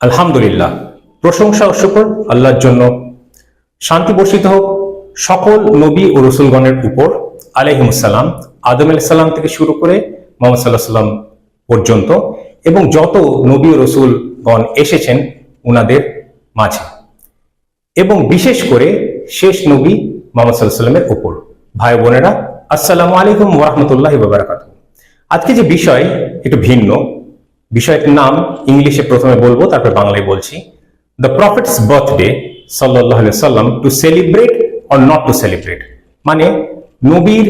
আলহামদুলিল্লাহ, প্রশংসা ও শুকর আল্লাহর জন্য। শান্তি বর্ষিত হোক সকল নবী ও রসুলগণের উপর আলাইহিমুসসালাম, আদম আলাইহিস সালাম থেকে শুরু করে মুহাম্মদ সাল্লাল্লাহু আলাইহি সাল্লাম পর্যন্ত, এবং যত নবী ও রসুলগণ এসেছেন উনাদের মাঝে, এবং বিশেষ করে শেষ নবী মুহাম্মদ সাল্লাল্লাহু আলাইহি সাল্লামের উপর। ভাই বোনেরা, আসসালামু আলাইকুম ওয়া রাহমাতুল্লাহি ওয়া বারাকাতুহু। আজকে যে বিষয় একটু ভিন্ন। বিষয়টির নাম ইংলিশে প্রথমে বলবো, তারপর বাংলায় বলছি। দ্য প্রফেটস বার্থডে সাল্লাল্লাহু আলাইহি সাল্লাম, to celebrate or not to celebrate. মানে নবীর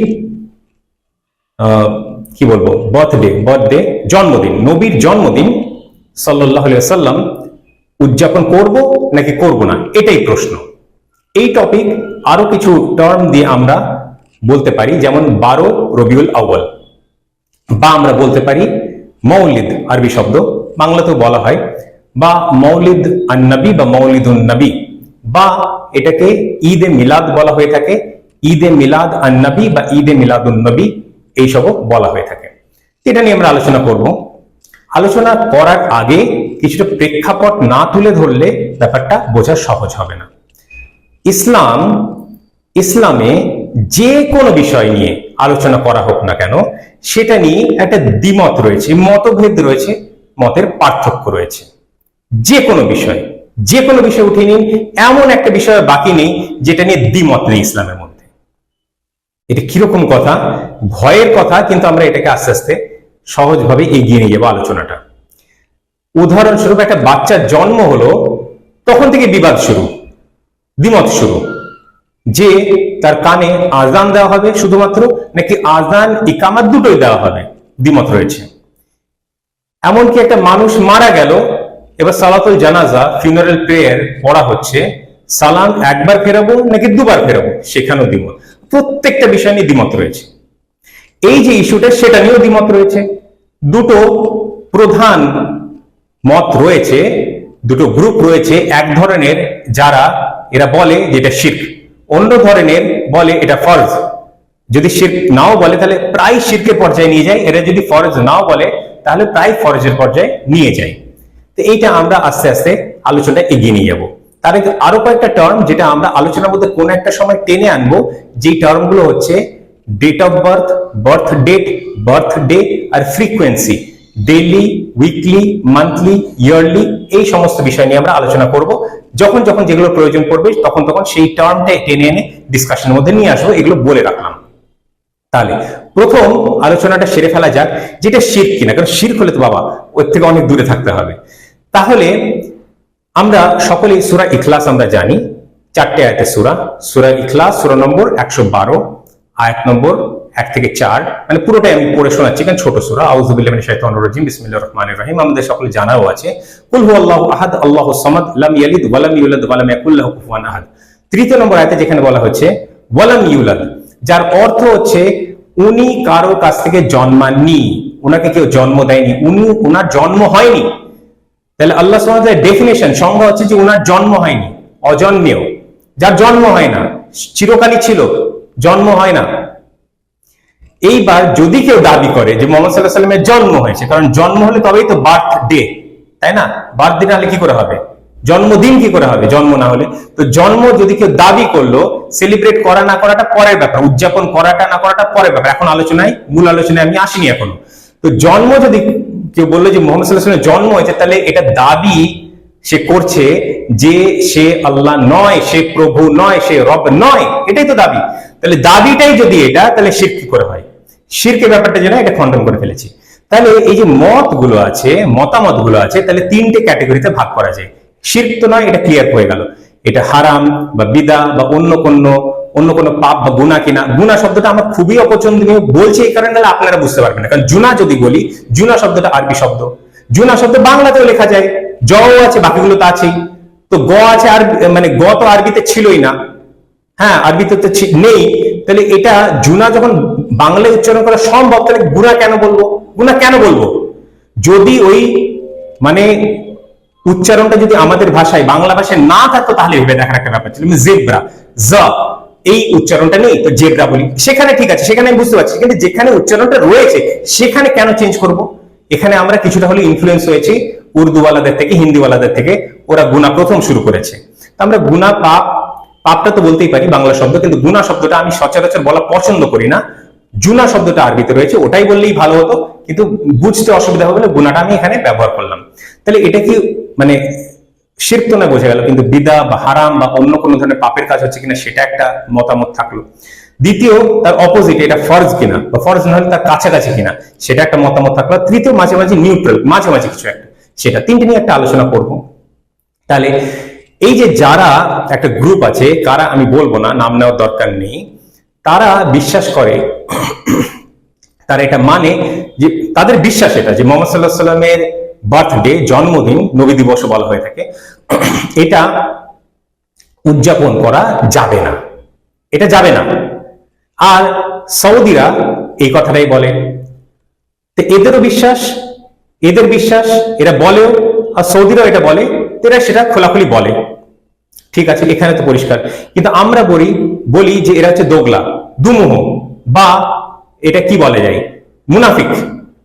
কি বলবো, বার্থডে জন্মদিন, নবীর জন্মদিন সাল্লাল্লাহু আলাইহি সাল্লাম উদযাপন করব নাকি করব না, এটাই প্রশ্ন। এই টপিক আরো কিছু টার্ম দিয়ে আমরা বলতে পারি, যেমন 12 রবিউল আউয়াল, বা আমরা বলতে পারি মৌলিদ, আরবি শব্দ, বাংলাতেও বলা হয়, বা মৌলিদ আন নবী বা মৌলিদুন নবী, বা এটাকে ঈদে মিলাদ বলা হয়ে থাকে, ঈদে মিলাদ আন নবী বা ঈদে মিলাদুন নবী, এইসবও বলা হয়ে থাকে। এটা নিয়ে আমরা আলোচনা করব। আলোচনা করার আগে কিছুটা প্রেক্ষাপট না তুলে ধরলে ব্যাপারটা বোঝা সহজ হবে না। ইসলামে যে কোনো বিষয় নিয়ে আলোচনা করা হোক না কেন, সেটা নিয়ে একটা দ্বিমত রয়েছে, মতভেদ রয়েছে, মতের পার্থক্য রয়েছে। যে কোনো বিষয় উঠে নিন, এমন একটা বিষয় বাকি নেই যেটা নিয়ে দ্বিমত নেই ইসলামের মধ্যে। এটা কিরকম কথা, ভয়ের কথা, কিন্তু আমরা এটাকে আস্তে আস্তে সহজভাবে এগিয়ে নিয়ে যাবো আলোচনাটা। উদাহরণস্বরূপ, একটা বাচ্চার জন্ম হলো, তখন থেকে বিবাদ শুরু, দ্বিমত শুরু, যে তার কানে আজান দেওয়া হবে শুধুমাত্র, নাকি আজান ইকামাত দুটোই দেওয়া হবে, দ্বিমত রয়েছে। এমনকি একটা মানুষ মারা গেল, এবার সালাতুল জানাজা, ফিউনারাল প্রেয়ার পড়া হচ্ছে, সালাম একবার ফেরাবো নাকি দুবার ফেরাবো, সেখানেও দ্বিমত। প্রত্যেকটা বিষয় নিয়ে দ্বিমত রয়েছে। এই যে ইস্যুটা, সেটা নিয়েও দ্বিমত রয়েছে। দুটো প্রধান মত রয়েছে, দুটো গ্রুপ রয়েছে। এক ধরনের যারা এরা বলে যেটা শিরক, অন্য ধরনের বলে এটা ফরজ। যদি শিরক নাও বলে তাহলে প্রায় শিরকের পর্যায়ে নিয়ে যায়, এরা যদি ফরজ নাও বলে তাহলে প্রায় ফরজের পর্যায়ে নিয়ে যায়। তো এইটা আমরা আস্তে আস্তে আলোচনাটা এগিয়ে নিয়ে যাবো। তার আরো কয়েকটা টার্ম যেটা আমরা আলোচনার মধ্যে কোন একটা সময় টেনে আনবো, যে টার্মগুলো হচ্ছে date of birth, birth date, birthday, আর frequency, daily, weekly, monthly, yearly, এই সমস্ত বিষয় নিয়ে আমরা আলোচনা করব। যখন যখন যেগুলো প্রয়োজন পড়বে তখন তখন সেই টার্মটা টেনে এনে ডিসকাশনের মধ্যে নিয়ে আসবো, এগুলো বলে রাখলাম। তাহলে প্রথম আলোচনাটা সেরে ফেলা যাক, যেটা শিরক কিনা, কারণ শিরক হলে তো বাবা ওর থেকে অনেক দূরে থাকতে হবে। তাহলে আমরা সকলেই সূরা ইখলাস আমরা জানি, 4টে আয়াতের সূরা। সূরা ইখলাস সূরা নম্বর 112, আয়াত নম্বর 1 থেকে 4, মানে পুরোটাই আমি পড়ে শোনাচ্ছি, কারণ ছোট সূরা। আউযু বিল্লাহি মিনাশ শাইতানির রাজিম, বিসমিল্লাহির রহমানির রহিম। আমাদের সকলে জানাও আছে, কুল হুয়াল্লাহু আহাদ আল্লাহুস সামাদ লাম ইয়ালিদ ওয়া লাম ইউলাদ ওয়া লাম ইয়াকুল লাহু কুফুয়ান আহাদ। তৃতীয় নম্বর আয়াতে যেখানে বলা হচ্ছে ওয়া লাম ইউলাদ, যার অর্থ হচ্ছে উনি কারো কাছ থেকে জন্মাননি, উনাকে কেউ জন্ম দেয়নি, উনার জন্ম হয়নি। তাহলে আল্লাহ সুবহানাহু ওয়া তাআলার ডেফিনিশন, সংজ্ঞা হচ্ছে যে উনার জন্ম হয়নি, অজন্মেয়, যার জন্ম হয় না, চিরকালই ছিল, জন্ম হয় না। এইবার যদি কেউ দাবি করে যে মুহাম্মদ সাল্লাল্লাহু আলাইহি ওয়াসাল্লামের জন্ম হয়েছে, কারণ জন্ম হলে তবেই তো বার্থডে, তাই না? বার্থডে না হলে কি করে হবে, জন্মদিন কি করে হবে জন্ম না হলে? তো জন্ম যদি কেউ দাবি করলো, সেলিব্রেট করা না করাটা পরের ব্যাপার, উদযাপন করাটা না করাটা পরের ব্যাপার, এখন মূল আলোচনায় আমি আসিনি এখনো। তো জন্ম যদি কেউ বললো যে মুহাম্মদ সাল্লাল্লাহু আলাইহি ওয়াসাল্লামের জন্ম হয়েছে, তাহলে এটা দাবি সে করছে যে সে আল্লাহ নয়, সে প্রভু নয়, সে রব নয়, এটাই তো দাবি। তাহলে দাবিটাই যদি এটা, তাহলে শিরক কি করে হয়? শিরকের ব্যাপারটা যেন এটা খণ্ডন করে ফেলেছি। তাহলে এই যে মতামতগুলো আছে, তাহলে 3টে ক্যাটাগরিতে ভাগ করা যায়। শিরক তো নয়, এটা ক্লিয়ার হয়ে গেল, এটা হারাম বা বিদা বা অন্য কোনো পাপ বা গুনাহ কিনা। গুনাহ শব্দটা আমার খুবই অপছন্দনীয় বলছি এই কারণে, আপনারা বুঝতে পারবেন না। কারণ জুনা যদি বলি, জুনা শব্দটা আরবি শব্দ, জুনা শব্দ বাংলাতেও লেখা যায়, জ আছে, বাকিগুলো তো আছেই। তো গ আছে, আর মানে গ তো আরবিতে ছিলই না, হ্যাঁ আরবিতে তো নেই। তাহলে এটা জুনা যখন বাংলায় উচ্চারণ করা সম্ভব, তাহলে গুনাহ কেন বলবো? যদি ওই মানে উচ্চারণটা যদি আমাদের ভাষায়, বাংলা ভাষায় না থাকতো, তাহলে ভেবে দেখার একটা ব্যাপার ছিল। জেব্রা, জ, এই উচ্চারণটা নেই, তো জেব্রা বলি, সেখানে ঠিক আছে, সেখানে আমি বুঝতে পারছি। কিন্তু যেখানে উচ্চারণটা রয়েছে সেখানে কেন চেঞ্জ করব? এখানে আমরা কিছুটা হলে ইনফ্লুয়েন্স হয়েছি উর্দুওয়ালাদের থেকে, হিন্দিওয়ালাদের থেকে ওরা গুনাহ প্রথম শুরু করেছে। আমরা গুনাহ পাপটা তো বলতেই পারি বাংলা শব্দ, কিন্তু গুনাহ শব্দটা আমি সচরাচর বলা পছন্দ করি না। জুনা শব্দটা আরবিতে রয়েছে, ওটাই বললেই ভালো হতো, কিন্তু বুঝতে অসুবিধা হবে বলে গুনাহটা আমি এখানে ব্যবহার করলাম। তাহলে এটা কি মানে শিরক তো না, বোঝা গেল, কিন্তু বিদা বা হারাম বা অন্য কোনো ধরনের পাপের কাজ হচ্ছে কিনা সেটা একটা মতামত থাকলো। দ্বিতীয়, তার অপোজিট, এটা ফরজ কিনা বা ফরজ না হলে তার কাছাকাছি কিনা সেটা একটা মতামত থাকলো। তৃতীয়, মাঝামাঝি নিউট্রাল, মাঝামাঝি কিছু একটা, সেটা তিনটে নিয়ে একটা আলোচনা করব। তাহলে এই যে যারা একটা গ্রুপ আছে, কারা আমি বলবো না, নাম নেওয়ার দরকার নেই, তারা বিশ্বাস করে, তারা এটা মানে যে তাদের বিশ্বাস এটা যে মোহাম্মদ সাল্লাল্লাহু আলাইহি সাল্লামের বার্থডে, জন্মদিন, নবী দিবস বলা হয়ে থাকে, এটা উদযাপন করা যাবে না, এটা যাবে না। আর সৌদিরা এই কথাটাই বলে, তো এদেরও বিশ্বাস, এদের বিশ্বাস, এরা বলেও, আর সৌদিরাও এটা বলে, এরা সেটা খোলাখুলি বলে, ঠিক আছে, এখানে তো পরিষ্কার। কিন্তু আমরা বলি যে এরা হচ্ছে দোগলা, দুমুহ, বা এটা কি বলা যায়, মুনাফিক,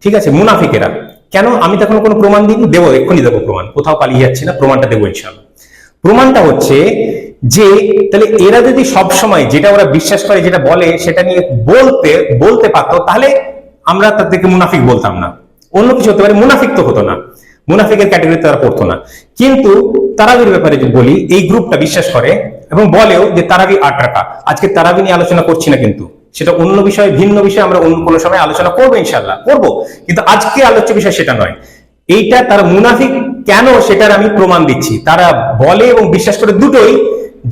ঠিক আছে, মুনাফিক এরা। কেন? আমি তখন কোনো প্রমাণ দিইনি, দেবো, এক্ষুনি দেবো প্রমাণ, কোথাও পালিয়ে যাচ্ছি না, প্রমাণটা দেবো ইনশাআল্লাহ। প্রমাণটা হচ্ছে যে তাহলে এরা যদি সব সময় যেটা ওরা বিশ্বাস করে, যেটা বলে, সেটা নিয়ে বলতে পারতো, তাহলে আমরা তাদেরকে মুনাফিক বলতাম না, অন্য কিছু হতে পারে, মুনাফিক তো হতো না, মুনাফিকের ক্যাটাগরিতে তারা পড়তো না। কিন্তু তারাবির ব্যাপারে যে বলি, এই গ্রুপটা বিশ্বাস করে এবং বলেও যে তারাবি 8 রাকাত। আজকে তারাবি নিয়ে আলোচনা করছি না, কিন্তু সেটা অন্য বিষয়, ভিন্ন বিষয়, আমরা অন্য কোনো সময় আলোচনা করবো, ইনশাআল্লাহ করবো, কিন্তু আজকে আলোচ্য বিষয় সেটা নয়। এইটা তারা মুনাফিক কেন সেটার আমি প্রমাণ দিচ্ছি। তারা বলে এবং বিশ্বাস করে দুটোই,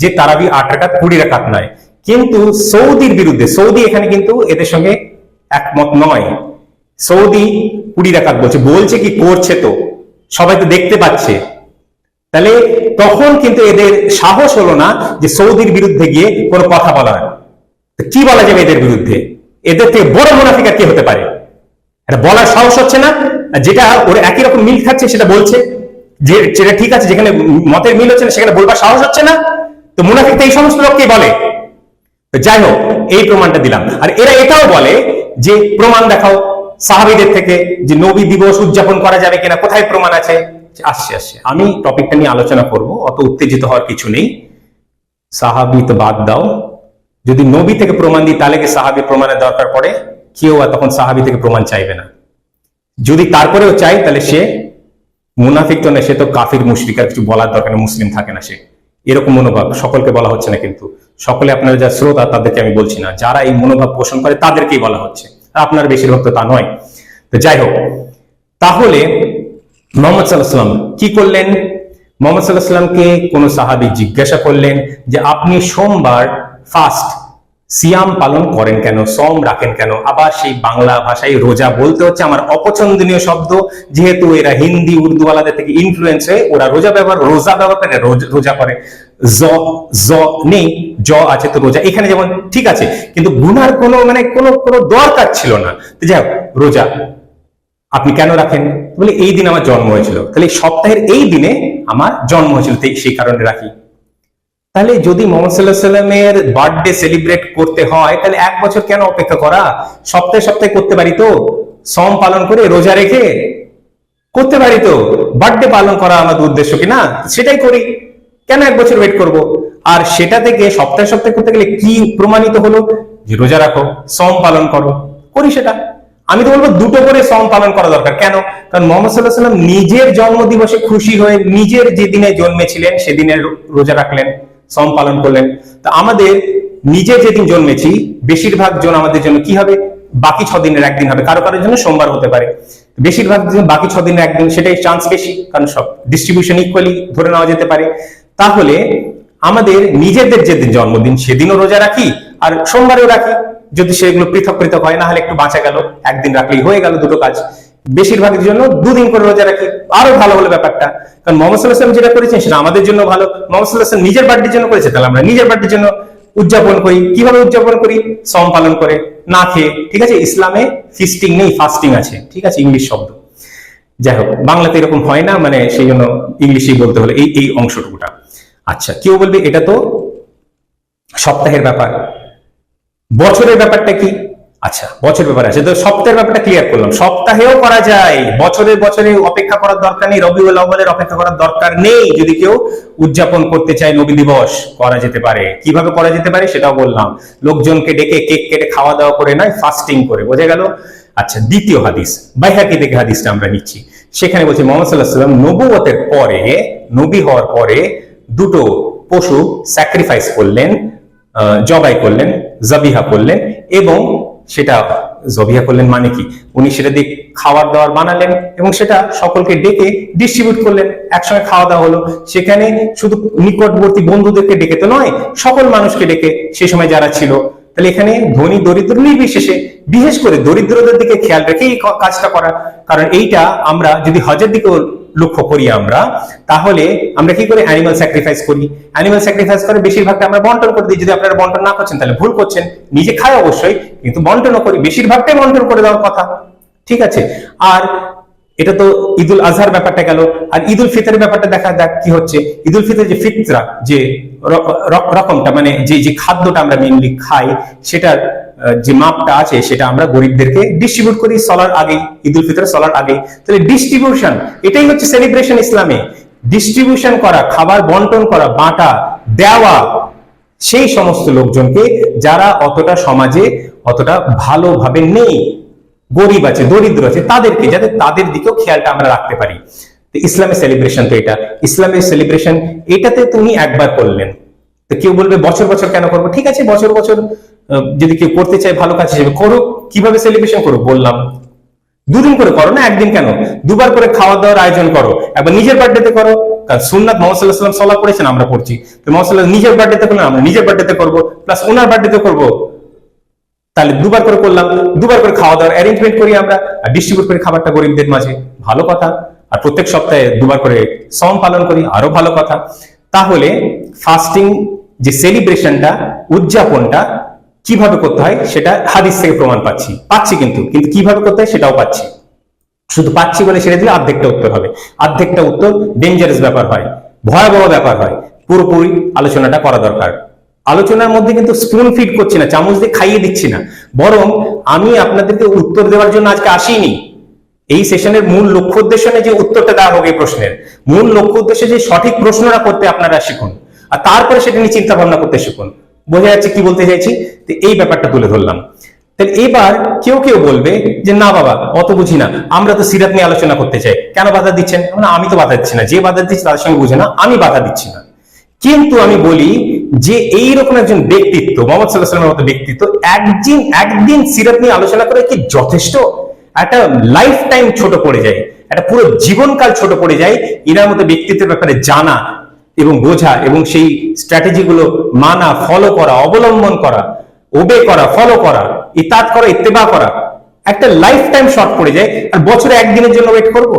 যে তারাবি 8 রাকাত 20 রাকাত নয়। কিন্তু সৌদির বিরুদ্ধে, সৌদি এখানে কিন্তু এদের সঙ্গে একমত নয়। সৌদি 20 রাকাত বলছে কি, করছে তো, সবাই তো দেখতে পাচ্ছে। তাহলে তখন কিন্তু এদের সাহস হলো না যে সৌদির বিরুদ্ধে গিয়ে কোনো কথা বলার। কি বলা যাবে এদের বিরুদ্ধে? এদের থেকে বড় মুনাফিক আর কি হতে পারে? এটা বলার সাহস হচ্ছে না, যেটা ওরা একই রকম মিল খাচ্ছে সেটা বলছে, যে যেটা ঠিক আছে, যেখানে মতের মিল হচ্ছে না সেখানে বলবার সাহস হচ্ছে না। তো মুনাফিক তো এই সমস্ত লোককে বলে। যাই হোক, এই প্রমাণটা দিলাম। আর এরা এটাও বলে যে প্রমাণ দেখাও সাহাবীদের থেকে, যে নবী দিবস উদযাপন করা যাবে কিনা, কোথায় প্রমাণ আছে। আসছে আমি টপিকটা নিয়ে আলোচনা করব, অত উত্তেজিত হওয়ার কিছু নেই। সাহাবী তো বাদ দাও, যদি নবী থেকে প্রমাণ দিই তাহলে কি সাহাবী প্রমাণের দরকার পড়ে? কেউ আর তখন সাহাবী থেকে প্রমাণ চাইবে না। যদি তারপরেও চাই তাহলে সে মুনাফিক তো না, সে তো কাফির, মুশরিক, আর কিছু বলার দরকার নেই, মুসলিম থাকে না সে, এরকম মনোভাব। সকলকে বলা হচ্ছে না, কিন্তু সকলে আপনারা যা শ্রোতা তাদেরকে আমি বলছি না, যারা এই মনোভাব পোষণ করে তাদেরকেই বলা হচ্ছে, আপনার বেশিরভাগ তো তা নয়। তো যাই হোক, তাহলে মোহাম্মদ সাল্লাল্লাহু আলাইহি ওয়াসাল্লাম কি করলেন? মোহাম্মদ সাল্লাল্লাহু আলাইহি ওয়াসাল্লামকে কোন সাহাবী জিজ্ঞাসা করলেন যে আপনি সোমবার ফাস্ট সিয়াম পালন করেন কেন, সম রাখেন কেন? আবার সেই বাংলা ভাষায় রোজা বলতে হচ্ছে আমার অপছন্দনীয় শব্দ, যেহেতু এরা হিন্দি উর্দুওয়ালাদের থেকে ইনফ্লুয়েন্স হয়ে ওরা রোজা ব্যবহার করে, রোজা করে। জ নেই, জ আছে তো রোজা, এখানে যেমন ঠিক আছে, কিন্তু গুনার কোনো কোনো দরকার ছিল না। যাই হোক, রোজা আপনি কেন রাখেন? বলে এই দিন আমার জন্ম হয়েছিল, তাহলে সপ্তাহের এই দিনে আমার জন্ম হয়েছিল, সেই কারণে রাখি। তাহলে যদি মোহাম্মদ সাল্লাল্লাহু আলাইহি ওয়াসাল্লামের বার্থডে সেলিব্রেট করতে হয়, তাহলে 1 বছর কেন অপেক্ষা করা? সপ্তাহে সপ্তাহে করতে পারি তো, সম পালন করে রোজা রেখে করতে পারি তো। বার্থডে পালন করা আমাদের উদ্দেশ্য কি না, সেটাই করি, কেন 1 বছর ওয়েট করব? আর সেটা থেকে সপ্তাহে সপ্তাহে করতে গেলে কি প্রমাণিত হলো? যে রোজা রাখো, সম পালন করো, করি সেটা। আমি তো বলবো দুটো করে সম পালন করা দরকার। কেন? কারণ মোহাম্মদ সাল্লাল্লাহু আলাইহি ওয়াসাল্লাম নিজের জন্মদিবসে খুশি হয়ে নিজের যে দিনে জন্মেছিলেন সেদিনে রোজা রাখলেন, সম পালন করলেন। তা আমাদের নিজে যেদিন জন্মেছি, বেশিরভাগ জন আমাদের জন্য কি হবে? বাকি 6 দিনের একদিন হবে, কারো কারোর জন্য সোমবার হতে পারে। বেশিরভাগ বাকি 6 দিনের একদিন, সেটাই চান্স বেশি, কারণ সব ডিস্ট্রিবিউশন ইকুয়ালি ধরে নেওয়া যেতে পারে। তাহলে আমাদের নিজেদের যেদিন জন্মদিন সেদিনও রোজা রাখি, আর সোমবারেও রাখি, যদি সেগুলো পৃথক পৃথক হয়, না হলে একটু বাঁচা গেল, একদিন রাখলেই হয়ে গেল, দুটো কাজ। বেশিরভাগের জন্য 2 দিন করে রোজা রাখি, আরো ভালো হলো ব্যাপারটা। কারণ মোহাম্মদ সাল্লাল্লাহু আলাইহি ওয়াসাল্লাম যেটা করেছেন সেটা আমাদের জন্য ভালো। মোহাম্মদ সাল্লাল্লাহু আলাইহি ওয়াসাল্লাম নিজের বার্থডের জন্য করেছে, তাহলে আমরা নিজের বার্থডের জন্য উদযাপন করি। কিভাবে উদযাপন করি? সম পালন করে, না খেয়ে, ঠিক আছে। ইসলামে ফিস্টিং নেই, ফাস্টিং আছে, ঠিক আছে, ইংলিশ শব্দ। যাই হোক, বাংলাতে এরকম হয় না, সেই জন্য ইংলিশেই বলতে হলো এই অংশটুকুটা। আচ্ছা, কেউ বলবে এটা তো সপ্তাহের ব্যাপার, বছরের ব্যাপারটা কি? আচ্ছা, বছর ব্যাপারে আছে তো, সপ্তাহের ব্যাপারটা ক্লিয়ার করলাম। সপ্তাহেও করা যায়, বছরে বছরে অপেক্ষা করার দরকার নেই, রবিউল আউয়ালের অপেক্ষা করার দরকার নেই। যদি কেউ উদযাপন করতে চায় নবী দিবস, করা যেতে পারে। কিভাবে করা যেতে পারে সেটাও বললাম, লোকজনকে ডেকে কেক কেটে খাওয়া দাওয়া করে নয়, ফাস্টিং করে। বোঝা গেল? আচ্ছা, দ্বিতীয় হাদিস, বাইহাকি থেকে হাদিসটা আমরা নিচ্ছি। সেখানে বলছে মোহাম্মদ সাল্লাল্লাহু আলাইহি ওয়াসাল্লাম নবুয়তের পরে, নবী হওয়ার পরে দুটো পশু স্যাক্রিফাইস করলেন, জবাই করলেন, জবিহা করলেন, এবং সেটা জবিহা করলেন মানে কি, উনি সেটা দিয়ে খাবার দাবার বানালেন এবং সেটা সকলকে ডেকে ডিস্ট্রিবিউট করলেন, একসঙ্গে খাওয়া দাওয়া হলো। সেখানে শুধু নিকটবর্তী বন্ধুদেরকে ডেকে তো নয়, সকল মানুষকে ডেকে, সে সময় যারা ছিল। তাহলে এখানে ধনী দরিদ্র নির্বিশেষে, বিশেষ করে দরিদ্রদের দিকে খেয়াল রেখে এই কাজটা করা। কারণ এইটা আমরা যদি হজের দিকে লক্ষ্য করি আমরা, তাহলে আমরা কি করে অ্যানিমাল স্যাক্রিফাইস করি। অ্যানিমাল স্যাক্রিফাইস করে বেশিরভাগটা আমরা বন্টন করে দিই। যদি আপনারা বন্টন না করছেন তাহলে ভুল করছেন, নিজে খায় অবশ্যই, কিন্তু বন্টনও করি, বেশিরভাগটাই বন্টন করে দেওয়ার কথা। ঠিক আছে? আর এটা তো ঈদুল আজহার ব্যাপারটা গেল। আর ঈদুল ফিতরের ব্যাপারটা দেখা যাক কি হচ্ছে। ঈদুল ফিতর যে ফিতরা, যে রকমটা, মানে যে খাদ্যটা আমরা মেইনলি খাই, সেটার যে মাপটা আছে সেটা আমরা গরিবদেরকে ডিস্ট্রিবিউট করি সলার আগে, ঈদুল ফিতর সলার আগে। তাহলে ডিস্ট্রিবিউশন, এটাই হচ্ছে সেলিব্রেশন ইসলামে। ডিস্ট্রিবিউশন করা, খাবার বন্টন করা, বাঁটা, দেওয়া সেই সমস্ত লোকজনকে যারা অতটা সমাজে অতটা ভালোভাবে নেই, গরিব আছে, দরিদ্র আছে, তাদেরকে, যাতে তাদের দিকেও খেয়ালটা আমরা রাখতে পারি। ইসলামের সেলিব্রেশন তো এটা, ইসলামের সেলিব্রেশন এটাতে তুমি একবার করলেন। তো কেউ বলবে বছর বছর কেন করবো? ঠিক আছে, বছর বছর যদি কেউ করতে চায় ভালো কাজ হিসেবে করুক। কিভাবে সেলিব্রেশন করুক বললাম, দুদিন করে করো না, একদিন কেন, দুবার করে খাওয়া দাওয়ার আয়োজন করো। একবার নিজের বার্থডেতে করো, কারণ সুন্নাত মুহাম্মদ সাল্লাল্লাহু আলাইহি ওয়াসাল্লাম সাল্লাহ করেছেন, আমরা পড়ছি। তো মুহাম্মদ সাল্লাল্লাহু নিজের বার্থডেতে করলেন, আমরা নিজের বার্থডেতে করবো, প্লাস ওনার বার্থডেতে করবো। তাহলে দুবার করে করলাম, দুবার করে খাওয়া দাওয়ার অ্যারেঞ্জমেন্ট করি আমরা, আর ডিস্ট্রিবিউট করি খাবারটা গরিবদের মাঝে, ভালো কথা। আর প্রত্যেক সপ্তাহে দুবার করে সম পালন করি, আরো ভালো কথা। তাহলে ফাস্টিং যে সেলিব্রেশনটা, উদযাপনটা কিভাবে করতে হয় সেটা হাদিস থেকে প্রমাণ পাচ্ছি, কিন্তু কিভাবে করতে হয় সেটাও পাচ্ছি। শুধু পাচ্ছি বলে ছেড়ে দিলে অর্ধেকটা উত্তর হবে, অর্ধেকটা উত্তর ডেঞ্জারাস ব্যাপার হয়, ভয়াবহ ব্যাপার হয়। পুরোপুরি আলোচনাটা করা দরকার। আলোচনার মধ্যে কিন্তু স্পুন ফিড করছি না, চামচ দিয়ে খাইয়ে দিচ্ছি না, বরং আমি আপনাদেরকে উত্তর দেওয়ার জন্য আজকে আসিনি। এই সেশনের মূল লক্ষ্য উদ্দেশ্য নেই যে উত্তরটা দেওয়া হোক, এই প্রশ্নের মূল লক্ষ্য উদ্দেশ্য যে সঠিক প্রশ্নটা করতে আপনারা শিখুন, আর তারপরে সেটা নিয়ে চিন্তা ভাবনা করতে শিখুন। বোঝা যাচ্ছে কি বলতে চাইছি? তো এই ব্যাপারটা তুলে ধরলাম। তাহলে এবার কেউ কেউ বলবে যে না বাবা, অত বুঝি না, আমরা তো সিরাত নিয়ে আলোচনা করতে চাই, কেন বাধা দিচ্ছেন? না, আমি তো বাধা দিচ্ছি না, যে বাধা দিচ্ছি তাদের সঙ্গে বুঝে না, আমি বাধা দিচ্ছি না। কিন্তু আমি বলি যে এইরকম একজন ব্যক্তিত্ব, মুহাম্মদ সাল্লাল্লাহু আলাইহি ওয়াসাল্লামের মতো ব্যক্তিত্ব একদিন সিরাত নিয়ে আলোচনা করে কি যথেষ্ট? একটা লাইফ টাইম ছোট পড়ে যায়, একটা পুরো জীবনকাল ছোট পড়ে যায় ইনার মতো ব্যক্তিত্বের ব্যাপারে জানা এবং বোঝা, এবং সেই স্ট্র্যাটেজি গুলো মানা, ফলো করা, অবলম্বন করা, ওবে করা, ফলো করা, ইতাত করা, ইত্তেবা করা। একটা লাইফ টাইম শর্ট পড়ে যায়। আর বছরে একদিনের জন্য ওয়েট করব?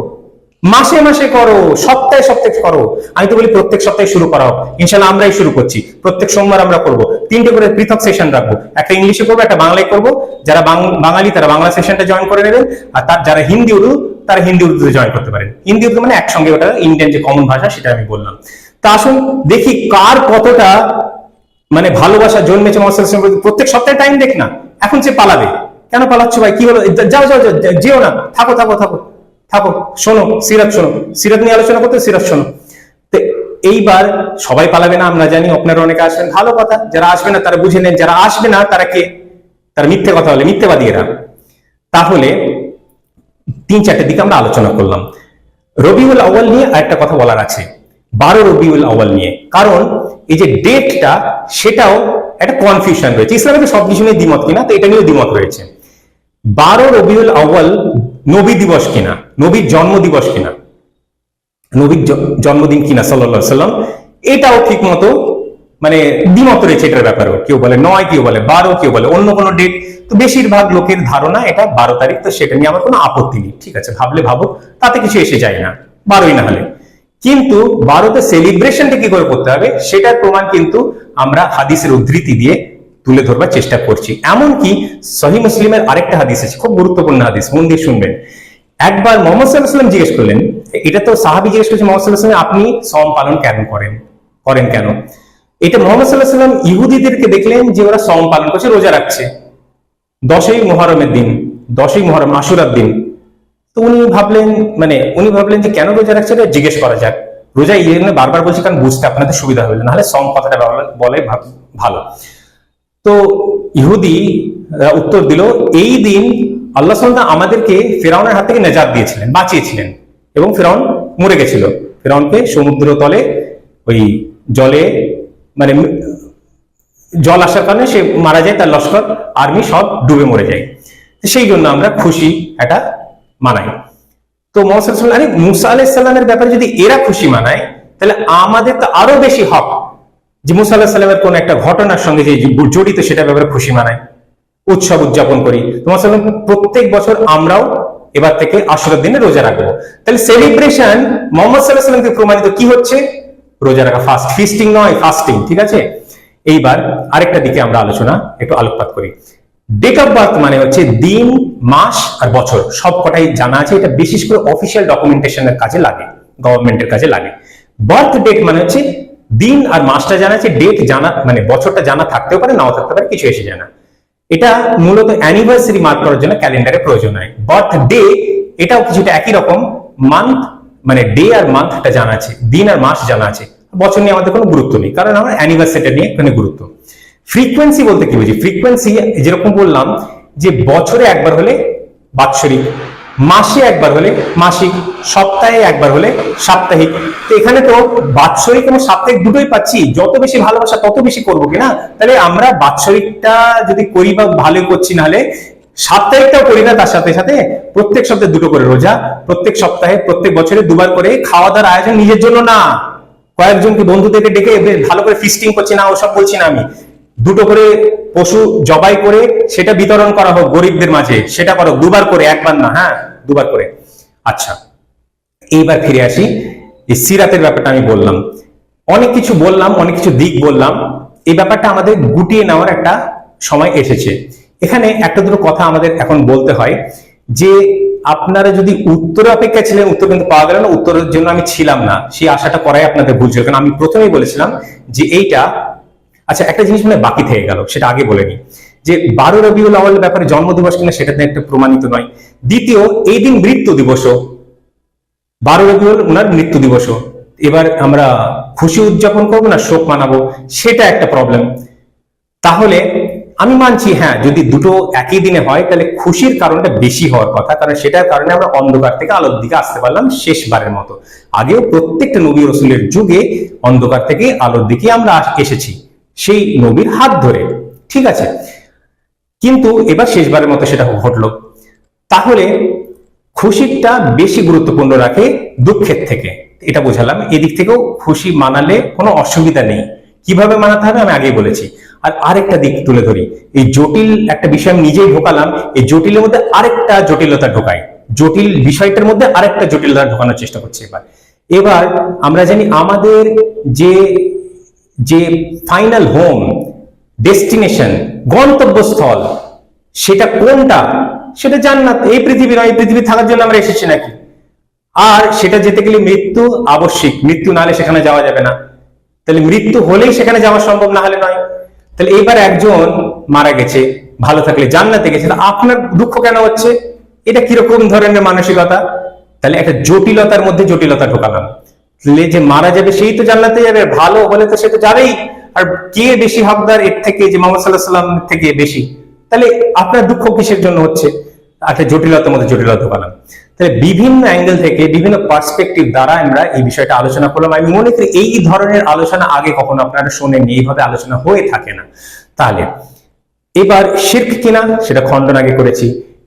মাসে মাসে করো, সপ্তাহে সপ্তাহে করো। আমি তো বলি প্রত্যেক সপ্তাহে শুরু করা হোক, ইনশাল্লাহ আমরাই শুরু করছি। প্রত্যেক সোমবার আমরা করব, 3টে করে পৃথক সেশন রাখবো, একটা ইংলিশে করবো, একটা বাংলায় করবো। যারা বাঙালি তারা বাংলা সেশনটা জয়েন করে নেবেন, আর তার যারা হিন্দি উর্দু তারা হিন্দি উর্দুতে জয়েন করতে পারেন। হিন্দি উর্দু মানে একসঙ্গে, ওটা ইন্ডিয়ান যে কমন ভাষা সেটা আমি বললাম। তা আসুন দেখি কার কতটা মানে ভালোবাসা জন্মেছে মুহাম্মদ সাল্লাল্লাহু আলাইহি ওয়াসাল্লাম। প্রত্যেক সপ্তাহে টাইম দেখ না, এখন সে পালাবে। কেন পালাচ্ছ ভাই? কি হলো? যাও যাও, যেও না, থাকো থাকো থাকো থাকো, শোনো সিরাত, শোনো সিরাত নিয়ে আলোচনা করতে, সিরাত শোনো। তো এইবার সবাই পালাবে না, আমরা জানি। আপনারা অনেকে আসবেন, ভালো কথা। যারা আসবে না তারা বুঝে নেন, যারা আসবে না তারা কে? তারা মিথ্যে কথা বলে, মিথ্যেবাদীরা। তাহলে 3-4টে দিকে আমরা আলোচনা করলাম। রবিউল আউয়াল নিয়ে আরেকটা কথা বলার আছে, 12 রবিউল আউয়াল নিয়ে। কারণ এই যে ডেটটা, সেটাও একটা কনফিউশন রয়েছে। ইসলামে সব কিছু নিয়ে দ্বিমত কিনা, তো এটা নিয়েও দ্বিমত রয়েছে। 12 রবিউল আউয়াল নবী দিবস কিনা, নবীর জন্ম দিবস কিনা, নবীর জন্মদিন কিনা সাল্লাল্লাহু আলাইহি ওয়াসাল্লাম, এটাও ঠিক মতো মানে দ্বিমত রয়েছে এটার ব্যাপারেও। কেউ বলে 9, কেউ বলে 12, কেউ বলে অন্য কোনো ডেট। তো বেশিরভাগ লোকের ধারণা এটা 12 তারিখ। তো সেটা নিয়ে আমার কোনো আপত্তি নেই, ঠিক আছে, ভাবলে ভাবুক, তাতে কিছু এসে যায় না, 12ই না হলে। কিন্তু 12তে সেলিব্রেশনটা কি করে করতে হবে সেটার প্রমাণ কিন্তু আমরা হাদিসের উদ্ধৃতি দিয়ে তুলে ধরবার চেষ্টা করছি। এমনকি সহিহ মুসলিমের আরেকটা হাদিস আছে, খুব গুরুত্বপূর্ণ হাদিস, মন দিয়ে শুনবেন। একবার মুহাম্মদ সাল্লাল্লাহু আলাইহি ওয়াসাল্লাম জিজ্ঞেস করলেন, এটা তো সাহাবী জিজ্ঞেস করেছে মুহাম্মদ সাল্লাল্লাহু আলাইহি ওয়াসাল্লাম, আপনি সওম পালন কেন করেন কেন? এটা মুহাম্মদ সাল্লাল্লাহু আলাইহি ওয়াসাল্লাম ইহুদিদেরকে দেখলেন যে ওরা সওম পালন করছে, রোজা রাখছে। 10ই মুহররমের দিন, 10ই মুহররম আশুরার দিন। তো উনি ভাবলেন যে কেন রোজা রাখছে, এটা জিজ্ঞেস করা যাক। রোজা এই জন্য বারবার বলছি কারণ বুঝতে আপনাদের সুবিধা হবে, নাহলে সম কথাটা বলে ভালো। তো ইহুদি উত্তর দিল, এই দিন আল্লাহ সুবহানাহু ওয়া তাআলা আমাদেরকে ফিরআউনের হাত থেকে নেজাত দিয়েছিলেন, বাঁচিয়েছিলেন, এবং ফিরআউন মরে গেছিল। ফিরআউনকে সমুদ্র তলে ওই জলে মানে জল আসার কারণে সে মারা যায়, তার লস্কর আর্মি সব ডুবে মরে যায়। সেই জন্য আমরা খুশি এটা মানাই। তো মুসা আলাইহিস সালামের ব্যাপারে যদি এরা খুশি মানায়, তাহলে আমাদের তো আরো বেশি হক যে মুসা আলাইহিস সালামের কোন একটা ঘটনার সঙ্গে যে জড়িত সেটা ব্যাপারে খুশি মানায়, উৎসব উদযাপন করি। তোমার প্রত্যেক বছর আমরাও এবার থেকে আশুরার দিনে রোজা রাখবো। তাহলে সেলিব্রেশন মোহাম্মদ সাল্লাল্লাহু আলাইহি ওয়াসাল্লামকে প্রমাণিত কি হচ্ছে? রোজা রাখা, ফিস্টিং নয়, ফাস্টিং। ঠিক আছে, এইবার আরেকটা দিকে আমরা একটু আলোকপাত করি। ডেট অফ বার্থ মানে হচ্ছে দিন, মাস আর বছর, সব কটাই জানা আছে। এটা বিশেষ করে অফিসিয়াল ডকুমেন্টেশনের কাজে লাগে, গভর্নমেন্টের কাজে লাগে। বার্থ ডেট মানে হচ্ছে দিন আর মাসটা জানা আছে, ডেট জানা মানে বছরটা জানা থাকতেও পারে, নাও থাকতে পারে, কিছু এসে জানা। এটা মূলত অ্যানিভার্সারি মার্ক করার জন্য ক্যালেন্ডারে প্রয়োজন হয়। বার্থ ডে এটাও কিছুটা একই রকম, মান্থ মানে ডে আর মান্থটা জানা আছে, দিন আর মাস জানা আছে, বছর নিয়ে আমাদের কোনো গুরুত্ব নেই, কারণ আমার অ্যানিভার্সারিটা নিয়ে এখানে গুরুত্ব। ফ্রিকোয়েন্সি বলতে কি বুঝি? ফ্রিকোয়েন্সি যেরকম বললাম যে বছরে একবার হলে বাৎসরিক, মাসে একবার হলে মাসিক, সপ্তাহে একবার হলে সাপ্তাহিক। তো এখানে তো বাৎসরিক এবং সাপ্তাহিক দুটোই পাচ্ছি, যত বেশি ভালোবাসা তত বেশি করবো কিনা। তাহলে আমরা বাৎসরিকটা যদি করি বা ভালো করছি, নাহলে সাপ্তাহিকটাও করি না, তার সাথে সাথে প্রত্যেক সপ্তাহে দুটো করে রোজা, প্রত্যেক সপ্তাহে প্রত্যেক বছরে দুবার করে খাওয়া দাওয়ার আয়োজন, নিজের জন্য না, কয়েকজনকে বন্ধুদেরকে ডেকে ভালো করে ফিস্টিং করছি না, ওসব বলছি না আমি। দুটো করে পশু জবাই করে সেটা বিতরণ করা হোক গরিবদের মাঝে, সেটা করো দুবার করে, একবার না, হ্যাঁ দুবার করে। আচ্ছা, এইবার ফিরে আসি এই সিরাতের ব্যাপারটা। আমি বললাম অনেক কিছু, অনেক কিছু দিক বললাম। এই ব্যাপারটা আমাদের গুটিয়ে নেওয়ার একটা সময় এসেছে। এখানে একটা দুটো কথা আমাদের এখন বলতে হয় যে আপনারা যদি উত্তরে অপেক্ষা ছিলেন, উত্তর কিন্তু পাওয়া গেল না, উত্তরের জন্য আমি ছিলাম না, সেই আশাটা করাই আপনাদের ভুল ছিল। কারণ আমি প্রথমেই বলেছিলাম যে এইটা, আচ্ছা একটা জিনিস মানে বাকি থেকে গেল, সেটা আগে বলে নি, যে 12 রবিউল আউয়ালের ব্যাপারে জন্মদিবস কিনা সেটাতে একটা প্রমাণিত নয়। দ্বিতীয়, এই দিন মৃত্যু দিবসও, 12 রবিউল ওনার মৃত্যু দিবসও। এবার আমরা খুশি উদযাপন করবো না শোক মানাবো, সেটা একটা প্রবলেম। তাহলে আমি মানছি হ্যাঁ, যদি দুটো একই দিনে হয় তাহলে খুশির কারণটা বেশি হওয়ার কথা, কারণ সেটার কারণে আমরা অন্ধকার থেকে আলোর দিকে আসতে পারলাম শেষবারের মতো। আগেও প্রত্যেকটা নবী রাসূলের যুগে অন্ধকার থেকে আলোর দিকে আমরা এসেছি, সেই নবীর হাত ধরে, ঠিক আছে। কিন্তু এবার শেষবারের মতো সেটা ঘটলো। তাহলে খুশিটা বেশি গুরুত্বপূর্ণ রাখে দুঃখের থেকে, এটা বোঝালাম। এদিক থেকেও খুশি মানালে কোনো অসুবিধা নেই। কিভাবে মানাতে হবে আমি আগেই বলেছি। আর আরেকটা দিক তুলে ধরি, এই জটিল একটা বিষয় আমি নিজেই ঢোকালাম, এই জটিলের মধ্যে আরেকটা জটিলতা ঢোকাই, জটিল বিষয়টার মধ্যে আরেকটা জটিলতা ঢোকানোর চেষ্টা করছি। এবার আমরা জানি আমাদের যে যে ফাইনাল হোম, ডেস্টিনেশন, গন্তব্যস্থল, সেটা কোনটা? সেটা জান্নাত। এই পৃথিবী নয়, এই পৃথিবী থাকার জন্য আমরা এসেছি নাকি? আর সেটা যেতে গেলে মৃত্যু আবশ্যিক, মৃত্যু না হলে সেখানে যাওয়া যাবে না। তাহলে মৃত্যু হলেই সেখানে যাওয়া সম্ভব, না হলে নয়। তাহলে এইবার একজন মারা গেছে, ভালো থাকলে জান্নাতে গেছে, আপনার দুঃখ কেন হচ্ছে? এটা কিরকম ধরনের মানসিকতা? তাহলে একটা জটিলতার মধ্যে জটিলতা ঢোকালাম। যে মারা যাবে সেই তো জান্নাতে যাবে, ভালো হলে তো সে তো যাবেই। আর কে বেশি হকদার এর থেকে, যে মুহাম্মদ সাল্লাল্লাহু আলাইহি ওয়াসাল্লাম থেকে বেশি? তাহলে আপনার দুঃখ কিসের জন্য হচ্ছে? একটা জটিলতার মধ্যে জটিলতা ঢোকালাম। তাহলে বিভিন্ন অ্যাঙ্গেল থেকে, বিভিন্ন পার্সপেক্টিভ দ্বারা আমরা এই বিষয়টা আলোচনা করলাম। আমি মনে করি এই ধরনের আলোচনা আগে কখনো আপনারা শোনেননি, এইভাবে আলোচনা হয়ে থাকে না। তাহলে এবার শিরক কিনা সেটা খণ্ডন আগে করেছি,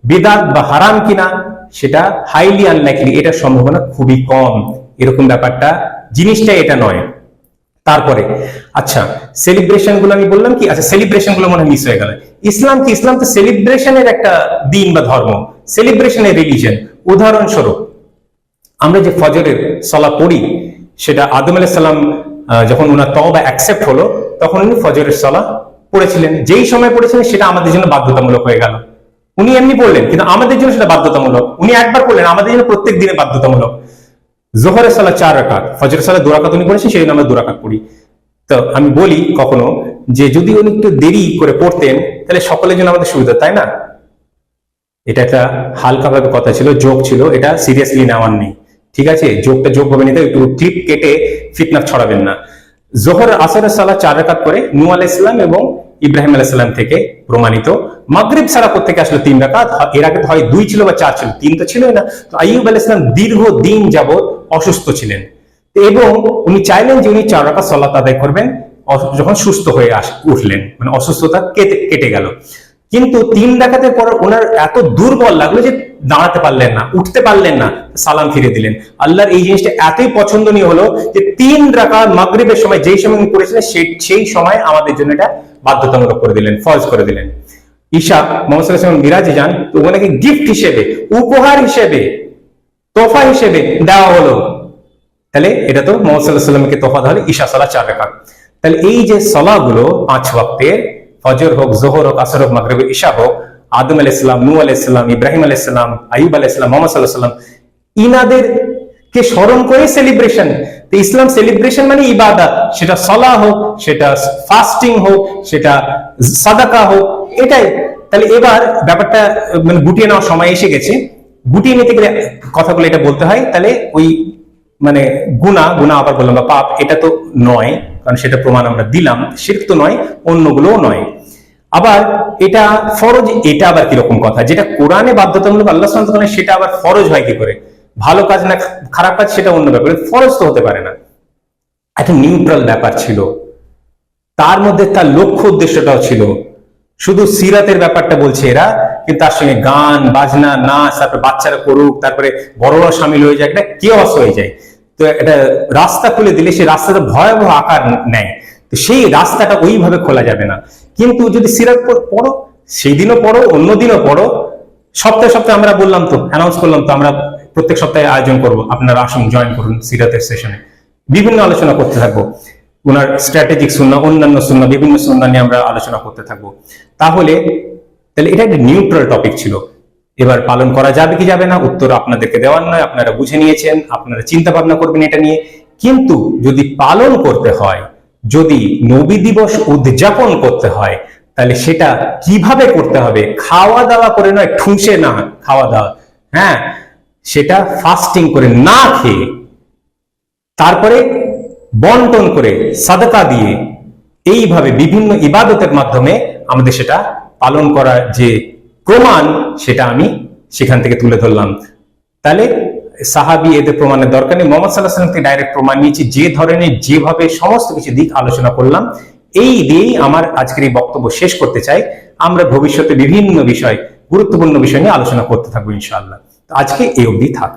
বিদআত বা হারাম কিনা সেটা হাইলি আনলাইকলি, এটা সম্ভাবনা খুবই কম। এরকম ব্যাপারটা, জিনিসটা এটা নয়। তারপরে আচ্ছা, সেলিব্রেশন গুলো আমি বললাম কি? আচ্ছা, সেলিব্রেশন গুলো মনে মিস হয়ে গেল। ইসলাম কি? ইসলাম তো সেলিব্রেশনের একটা দিন বা ধর্ম, সেলিব্রেশনের রিলিজন। উদাহরণস্বরূপ আমরা যে ফজরের সালাত পড়ি, সেটা আদম আলাইহিস সালাম যখন ওনার তওবা অ্যাকসেপ্ট হলো, তখন উনি ফজরের সালাত পড়েছিলেন। যেই সময় পড়েছিলেন সেটা আমাদের জন্য বাধ্যতামূলক হয়ে গেল। উনি এমনি পড়লেন, কিন্তু আমাদের জন্য সেটা বাধ্যতামূলক। উনি একবার পড়লেন, আমাদের জন্য প্রত্যেক দিনে বাধ্যতামূলক। জোহরের সালাত 4 রাকাত, ফজরের সালাত 2 রাকাত উনি পড়েছেন, সেই জন্য আমরা 2 রাকাত পড়ি। তো আমি বলি কখনো যে যদি উনি একটু দেরি করে পড়তেন তাহলে সকলের জন্য আমাদের সুবিধা, তাই না? এটা একটা হালকাভাবে কথা ছিল, জোক ছিল, এটা সিরিয়াসলি নেওয়ার নেই, ঠিক আছে? জোকটা জোক ভাবে নিতে, একটু ক্লিপ কেটে ফিতনা ছড়াবেন না। জোহর আসরের সালাত 4 রাকাত করে নূহ আলাইহিস সালাম এবং ইব্রাহিম আলাইহিস সালাম থেকে প্রমাণিত। মাগরিব সালাত থেকে আসলে 3 রাকাত, এর আগে হয় 2 ছিল বা 4 ছিল, 3 তো ছিলই না। তো আইয়ুব আলাইহিস সালাম দীর্ঘ দিন যাবত অসুস্থ ছিলেন এবং উনি চাইলেন যে উনি 4 রাকাত সালাত আদায় করবেন যখন সুস্থ হয়ে উঠলেন, মানে অসুস্থতা কেটে গেল। কিন্তু 3 রাকাতের পর ওনার এত দুর্বল লাগলো যে দাঁড়াতে পারলেন না, উঠতে পারলেন না, সালাম ফিরে দিলেন। আল্লাহর এই জিনিসটা এতই পছন্দনীয় হলো যে 3 রাকাত মাগরিবের সময় যেই সময় উনি করেছিলেন সেই সময় আমাদের জন্য এটা বাধ্যতামূলক করে দিলেন, ফরজ করে দিলেন। ঈশা মুহাম্মদ সাল্লাল্লাহু আলাইহি ওয়াসাল্লাম মিরাজে যান, তো ওনাকে গিফট হিসেবে, উপহার হিসেবে, তোফা হিসেবে দেওয়া হলো। তাহলে এটা তো মুহাম্মদ সাল্লাল্লাহু আলাইহি ওয়াসাল্লামকে তোফা দেওয়া হলো ঈশা সালাত 4 রাকাত। তাহলে এই যে সালাতগুলো 5 ওয়াক্তের, ফজর হোক, যোহর হোক, আসর হোক, মাগরিব, ঈশা হোক, আদম আলাইহিস সালাম, নূহ আলাইহিস সালাম, ইব্রাহিম আলাইহিস সালাম, আইয়ুব আলাইহিস সালাম, মুহাম্মদ সাল্লাল্লাহু আলাইহি ওয়াসাল্লাম, ইনাদেরকে স্মরণ করে সেলিব্রেশন। তো ইসলাম সেলিব্রেশন মানে ইবাদত, সেটা সালাহ হোক, সেটা ফাস্টিং হোক, সেটা সাদাকা হোক, এটাই। তাহলে এবার ব্যাপারটা মানে গুটিয়ে নেওয়ার সময় এসে গেছে। গুটিয়ে নিতে গেলে কথাগুলো এটা বলতে হয়, তাহলে ওই মানে গুনাহ আবার বললাম বা পাপ, এটা তো নয়, কারণ সেটা প্রমাণ আমরা দিলাম। শিরক তো নয়, অন্যগুলোও নয়। আবার এটা ফরজ, এটা আবার কিরকম কথা? যেটা কোরআনে বাধ্যতামূলক আল্লাহ সুবহানাহু ওয়া তাআলা, সেটা আবার ফরজ হয় কি করে? ভালো কাজ না খারাপ কাজ সেটা অন্য ব্যাপার, ফরজ তো হতে পারে না। একটা নিউট্রাল ব্যাপার ছিল, তার মধ্যে তার লক্ষ্য উদ্দেশ্যটাও ছিল। শুধু সিরাতের ব্যাপারটা বলছে এরা, কিন্তু তার সঙ্গে গান বাজনা, নাচ, তারপরে বাচ্চারা করুক, তারপরে বড়রা সামিল হয়ে যায়, একটা কেওয়াস হয়ে যায়। তো এটা রাস্তা খুলে দিলে সেই রাস্তাটা ভয়াবহ আকার নেয়। তো সেই রাস্তাটা ওইভাবে খোলা যাবে না। কিন্তু যদি সিরাত পড়ো, সেই দিনও পড়ো, অন্য দিনও পড়ো, সপ্তাহে সপ্তাহে আমরা বললাম তো, অ্যানাউন্স করলাম তো, আমরা প্রত্যেক সপ্তাহে আয়োজন করব, আপনারা আসুন, জয়েন করুন সিরাতের সেশনে। বিভিন্ন আলোচনা করতে থাকবো, ওনার স্ট্র্যাটেজিক সুন্নাহ, অন্যান্য সুন্নাহ, বিভিন্ন সুন্নাহ নিয়ে আমরা আলোচনা করতে থাকবো। তাহলে এটা একটা নিউট্রাল টপিক ছিল। এবার পালন করা যাবে কি যাবে না, উত্তর আপনাদেরকে দেওয়ার নয়, আপনারা বুঝে নিয়েছেন, আপনারা চিন্তা ভাবনা করবেন এটা নিয়ে। কিন্তু যদি পালন করতে হয়, যদি নবী দিবস উদযাপন করতে হয়, তাহলে সেটা কিভাবে করতে হবে? খাওয়া দাওয়া করে নয়, ঠুসে না খাওয়া দাওয়া, হ্যাঁ, সেটা ফাস্টিং করে, না খেয়ে, তারপরে বন্টন করে, সাদাকা দিয়ে, এইভাবে বিভিন্ন ইবাদতের মাধ্যমে আমাদের সেটা পালন করার যে প্রমাণ, সেটা আমি সেখান থেকে তুলে ধরলাম। তাহলে সাহাবী এদের প্রমাণের দরকার নেই, মুহাম্মদ সাল্লাল্লাহু আলাইহি ওয়াসাল্লাম থেকে ডাইরেক্ট প্রমাণ নিয়েছি, যে ধরনের যেভাবে সমস্ত কিছু দিক আলোচনা করলাম। এই দিয়েই আমার আজকের এই বক্তব্য শেষ করতে চাই। আমরা ভবিষ্যতে বিভিন্ন বিষয়, গুরুত্বপূর্ণ বিষয় নিয়ে আলোচনা করতে থাকবো ইনশাআল্লাহ। আজকে এই অবধি থাক।